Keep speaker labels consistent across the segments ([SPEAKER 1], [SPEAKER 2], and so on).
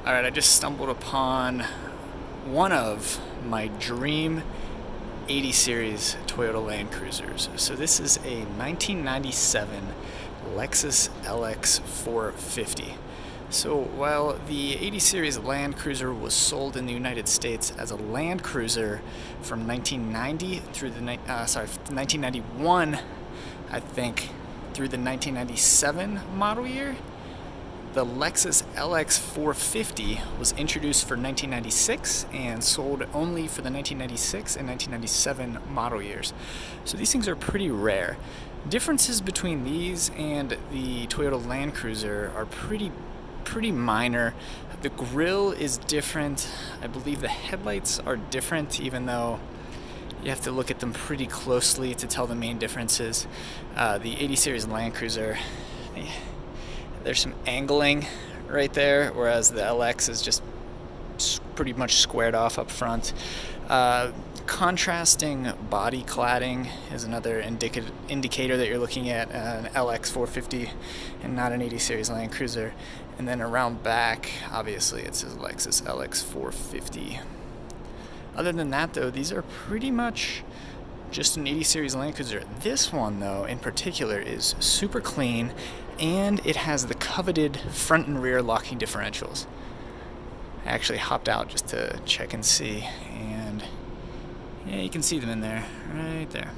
[SPEAKER 1] Alright, I just stumbled upon one of my dream 80 series Toyota Land Cruisers. So this is a 1997 Lexus LX450. So while the 80 series Land Cruiser was sold in the United States as a Land Cruiser from 1990 through the 1991, I think, through the 1997 model year, the Lexus LX450 was introduced for 1996 and sold only for the 1996 and 1997 model years. So these things are pretty rare. Differences between these and the Toyota Land Cruiser are pretty minor. The grille is different. I believe the headlights are different, even though you have to look at them pretty closely to tell the main differences. The 80 series Land Cruiser, there's some angling right there, whereas the LX is just pretty much squared off up front. Contrasting body cladding is another indicator that you're looking at an LX450 and not an 80 series Land Cruiser. And then around back, obviously it says Lexus LX450. Other than that though, these are pretty much just an 80 series Land Cruiser. This one though in particular is super clean, and it has the coveted front and rear locking differentials. I actually hopped out just to check and see, and yeah, you can see them in there, right there.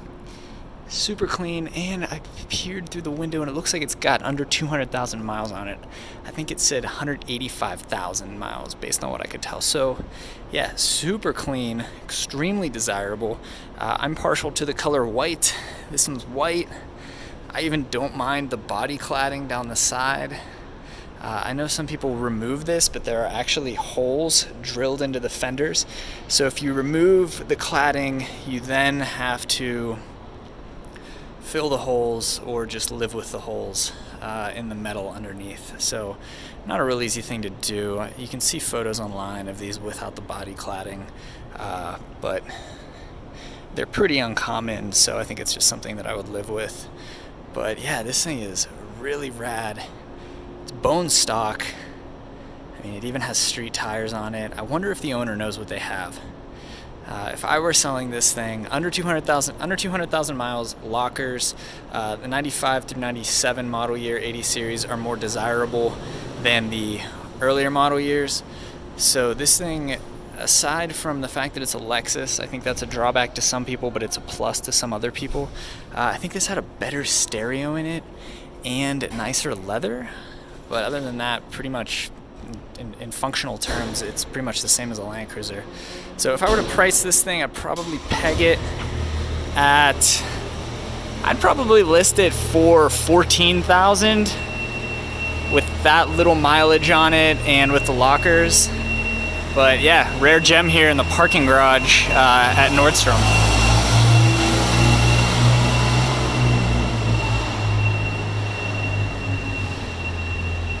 [SPEAKER 1] Super clean, and I peered through the window and it looks like it's got under 200,000 miles on it. I think it said 185,000 miles based on what I could tell. So yeah, super clean, extremely desirable. I'm partial to the color white. This one's white. I even don't mind the body cladding down the side. I know some people remove this, but there are actually holes drilled into the fenders. So if you remove the cladding, you then have to fill the holes or just live with the holes in the metal underneath. So not a real easy thing to do. You can see photos online of these without the body cladding, but they're pretty uncommon, so I think it's just something that I would live with. But yeah, this thing is really rad. It's bone stock. I mean, it even has street tires on it. I wonder if the owner knows what they have. If I were selling this thing, under 200,000 miles, lockers, the 95 through 97 model year 80 series are more desirable than the earlier model years. So this thing, aside from the fact that it's a Lexus, I think that's a drawback to some people, but it's a plus to some other people. I think this had a better stereo in it and nicer leather, but other than that, pretty much in functional terms, it's pretty much the same as a Land Cruiser. So if I were to price this thing, I'd probably peg it at, I'd probably list it for $14,000 with that little mileage on it and with the lockers. But yeah, rare gem here in the parking garage at Nordstrom.